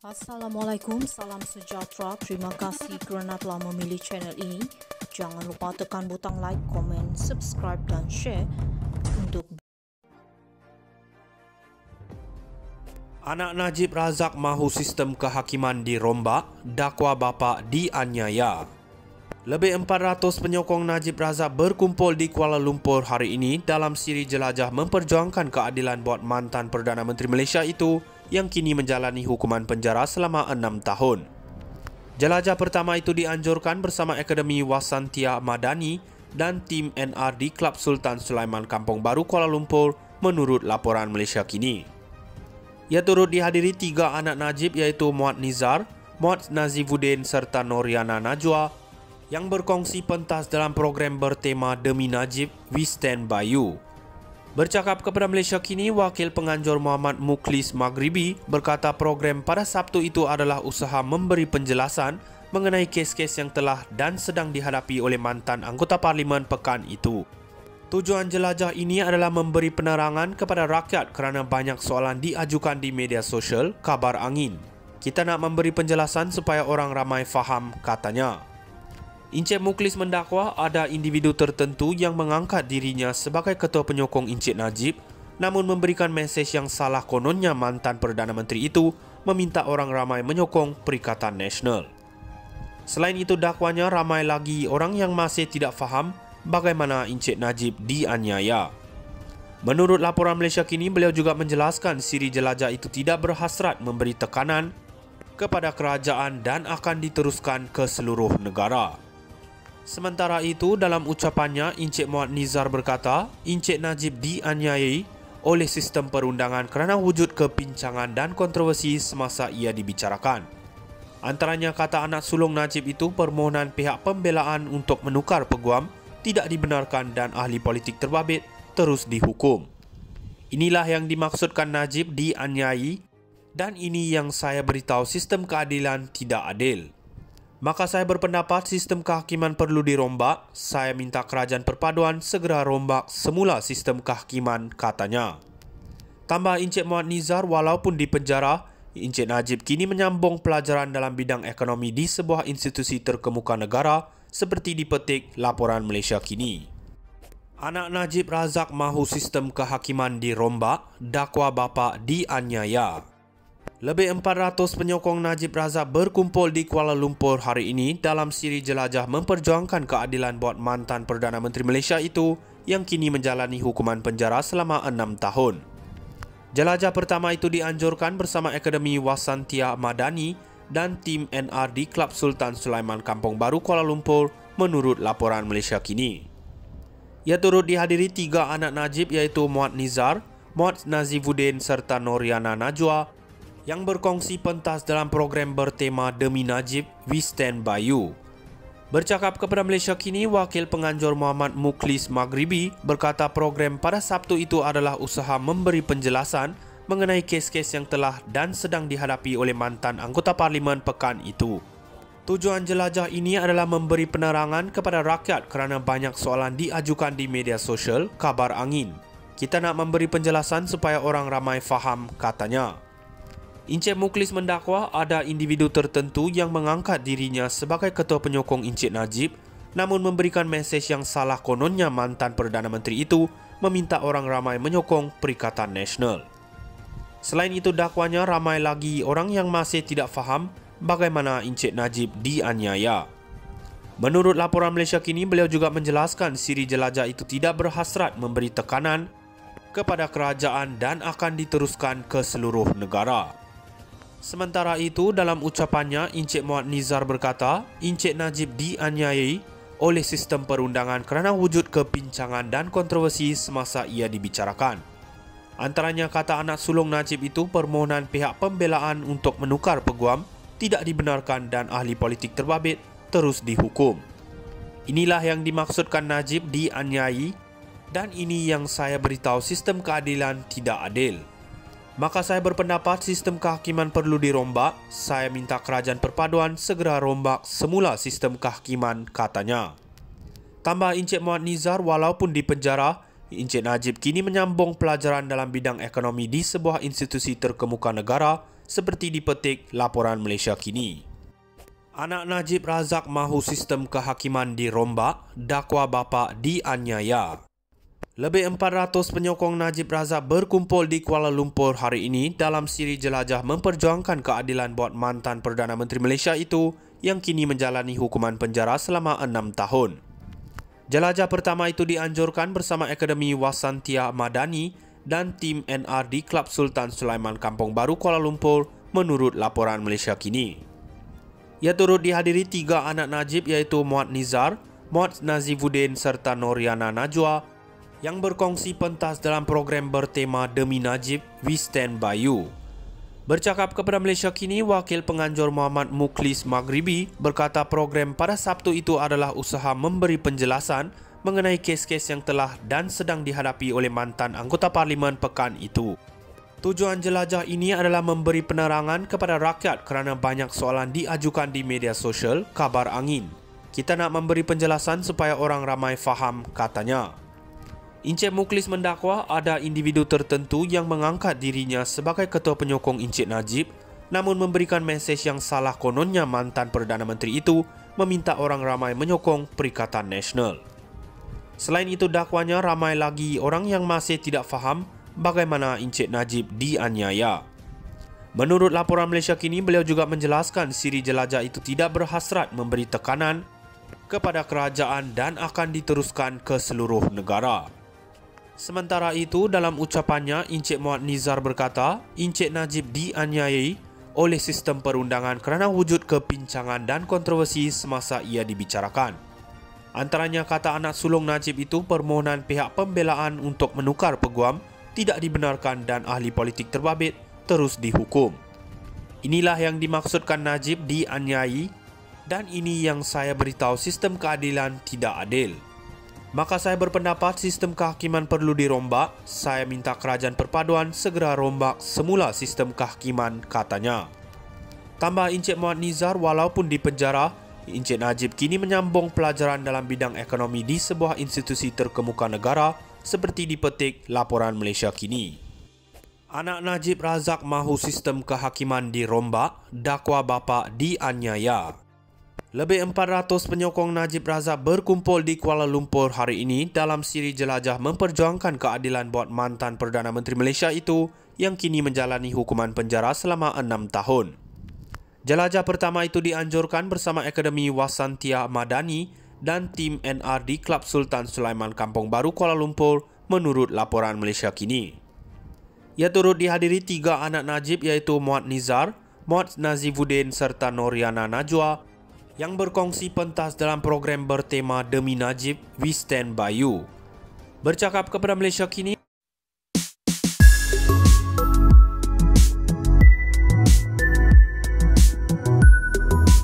Assalamualaikum, salam sejahtera. Terima kasih kerana telah memilih channel ini. Jangan lupa tekan butang like, komen, subscribe dan share untuk Anak Najib Razak mahu sistem kehakiman dirombak, dakwa bapa dianiaya. Lebih 400 penyokong Najib Razak berkumpul di Kuala Lumpur hari ini dalam siri jelajah memperjuangkan keadilan buat mantan Perdana Menteri Malaysia itu yang kini menjalani hukuman penjara selama 6 tahun. Jelajah pertama itu dianjurkan bersama Akademi Wasantia Madani dan tim NR di Klub Sultan Sulaiman Kampung Baru Kuala Lumpur menurut laporan Malaysia Kini. Ia turut dihadiri 3 anak Najib iaitu Muhammad Nizar, Muhammad Nazifuddin serta Noriana Najwa yang berkongsi pentas dalam program bertema Demi Najib, We Stand By You. Bercakap kepada Malaysia Kini, Wakil Penganjur Muhammad Mukhlis Maghribi berkata program pada Sabtu itu adalah usaha memberi penjelasan mengenai kes-kes yang telah dan sedang dihadapi oleh mantan anggota Parlimen pekan itu. Tujuan jelajah ini adalah memberi penerangan kepada rakyat kerana banyak soalan diajukan di media sosial, kabar angin. Kita nak memberi penjelasan supaya orang ramai faham, katanya. Encik Mukhlis mendakwa ada individu tertentu yang mengangkat dirinya sebagai ketua penyokong Encik Najib namun memberikan mesej yang salah kononnya mantan Perdana Menteri itu meminta orang ramai menyokong Perikatan Nasional. Selain itu dakwanya ramai lagi orang yang masih tidak faham bagaimana Encik Najib dianiaya. Menurut laporan Malaysia Kini, beliau juga menjelaskan siri jelajah itu tidak berhasrat memberi tekanan kepada kerajaan dan akan diteruskan ke seluruh negara. Sementara itu, dalam ucapannya, Encik Muhammad Nizar berkata, Encik Najib dianiayai oleh sistem perundangan kerana wujud kepincangan dan kontroversi semasa ia dibicarakan. Antaranya kata anak sulung Najib itu, permohonan pihak pembelaan untuk menukar peguam tidak dibenarkan dan ahli politik terbabit terus dihukum. Inilah yang dimaksudkan Najib dianiayai dan ini yang saya beritahu sistem keadilan tidak adil. Maka saya berpendapat sistem kehakiman perlu dirombak. Saya minta kerajaan perpaduan segera rombak semula sistem kehakiman, katanya. Tambah Encik Muhammad Nizar, walaupun di penjara, Encik Najib kini menyambung pelajaran dalam bidang ekonomi di sebuah institusi terkemuka negara seperti dipetik laporan Malaysia Kini. Anak Najib Razak mahu sistem kehakiman dirombak, dakwa bapa dianiaya. Lebih 400 penyokong Najib Razak berkumpul di Kuala Lumpur hari ini dalam siri jelajah memperjuangkan keadilan buat mantan Perdana Menteri Malaysia itu yang kini menjalani hukuman penjara selama 6 tahun. Jelajah pertama itu dianjurkan bersama Akademi Wasantia Madani dan tim NR di Klub Sultan Sulaiman Kampung Baru Kuala Lumpur menurut laporan Malaysia Kini. Ia turut dihadiri 3 anak Najib iaitu Muhammad Nizar, Muhammad Nazifuddin serta Noriana Najwa yang berkongsi pentas dalam program bertema Demi Najib, We Stand By You. Bercakap kepada Malaysia Kini, Wakil Penganjur Muhammad Mukhlis Maghribi berkata program pada Sabtu itu adalah usaha memberi penjelasan mengenai kes-kes yang telah dan sedang dihadapi oleh mantan anggota Parlimen pekan itu. Tujuan jelajah ini adalah memberi penerangan kepada rakyat kerana banyak soalan diajukan di media sosial, kabar angin. Kita nak memberi penjelasan supaya orang ramai faham, katanya. Encik Mukhlis mendakwa ada individu tertentu yang mengangkat dirinya sebagai ketua penyokong Encik Najib namun memberikan mesej yang salah kononnya mantan Perdana Menteri itu meminta orang ramai menyokong Perikatan Nasional. Selain itu dakwanya ramai lagi orang yang masih tidak faham bagaimana Encik Najib dianiaya. Menurut laporan Malaysia Kini, beliau juga menjelaskan siri jelajah itu tidak berhasrat memberi tekanan kepada kerajaan dan akan diteruskan ke seluruh negara. Sementara itu, dalam ucapannya, Encik Muhammad Nizar berkata, Encik Najib dianiayai oleh sistem perundangan kerana wujud kepincangan dan kontroversi semasa ia dibicarakan. Antaranya kata anak sulung Najib itu, permohonan pihak pembelaan untuk menukar peguam tidak dibenarkan dan ahli politik terbabit terus dihukum. Inilah yang dimaksudkan Najib dianiayai dan ini yang saya beritahu sistem keadilan tidak adil. Maka saya berpendapat sistem kehakiman perlu dirombak. Saya minta kerajaan perpaduan segera rombak semula sistem kehakiman, katanya. Tambah Encik Muhammad Nizar, walaupun di penjara, Encik Najib kini menyambung pelajaran dalam bidang ekonomi di sebuah institusi terkemuka negara seperti dipetik laporan Malaysia Kini. Anak Najib Razak mahu sistem kehakiman dirombak, dakwa bapa dianiaya. Lebih 400 penyokong Najib Razak berkumpul di Kuala Lumpur hari ini dalam siri jelajah memperjuangkan keadilan buat mantan Perdana Menteri Malaysia itu yang kini menjalani hukuman penjara selama 6 tahun. Jelajah pertama itu dianjurkan bersama Akademi Wasantia Madani dan tim NR di Klub Sultan Sulaiman Kampung Baru Kuala Lumpur menurut laporan Malaysia Kini. Ia turut dihadiri 3 anak Najib iaitu Muhammad Nizar, Muhammad Nazifuddin serta Noriana Najwa yang berkongsi pentas dalam program bertema Demi Najib, We Stand By You. Bercakap kepada Malaysia Kini, Wakil Penganjur Muhammad Mukhlis Maghribi berkata program pada Sabtu itu adalah usaha memberi penjelasan mengenai kes-kes yang telah dan sedang dihadapi oleh mantan anggota Parlimen pekan itu. Tujuan jelajah ini adalah memberi penerangan kepada rakyat kerana banyak soalan diajukan di media sosial, kabar angin. Kita nak memberi penjelasan supaya orang ramai faham, katanya. Encik Mukhlis mendakwa ada individu tertentu yang mengangkat dirinya sebagai ketua penyokong Encik Najib namun memberikan mesej yang salah kononnya mantan Perdana Menteri itu meminta orang ramai menyokong Perikatan Nasional. Selain itu dakwanya ramai lagi orang yang masih tidak faham bagaimana Encik Najib dianiaya. Menurut laporan Malaysia Kini, beliau juga menjelaskan siri jelajah itu tidak berhasrat memberi tekanan kepada kerajaan dan akan diteruskan ke seluruh negara. Sementara itu, dalam ucapannya, Encik Muhammad Nizar berkata, Encik Najib dianiayai oleh sistem perundangan kerana wujud kepincangan dan kontroversi semasa ia dibicarakan. Antaranya kata anak sulung Najib itu permohonan pihak pembelaan untuk menukar peguam tidak dibenarkan dan ahli politik terbabit terus dihukum. Inilah yang dimaksudkan Najib dianiayai dan ini yang saya beritahu sistem keadilan tidak adil. Maka saya berpendapat sistem kehakiman perlu dirombak. Saya minta kerajaan perpaduan segera rombak semula sistem kehakiman, katanya. Tambah Encik Muhammad Nizar, walaupun di penjara, Encik Najib kini menyambung pelajaran dalam bidang ekonomi di sebuah institusi terkemuka negara seperti dipetik laporan Malaysia Kini. Anak Najib Razak mahu sistem kehakiman dirombak, dakwa bapa dianiaya. Lebih 400 penyokong Najib Razak berkumpul di Kuala Lumpur hari ini dalam siri jelajah memperjuangkan keadilan buat mantan Perdana Menteri Malaysia itu yang kini menjalani hukuman penjara selama 6 tahun. Jelajah pertama itu dianjurkan bersama Akademi Wasantia Madani dan tim NR di Klub Sultan Sulaiman Kampung Baru Kuala Lumpur menurut laporan Malaysia Kini. Ia turut dihadiri 3 anak Najib iaitu Muhammad Nizar, Muhammad Nazifuddin serta Noriana Najwa yang berkongsi pentas dalam program bertema Demi Najib, We Stand By You. Bercakap kepada Malaysia Kini,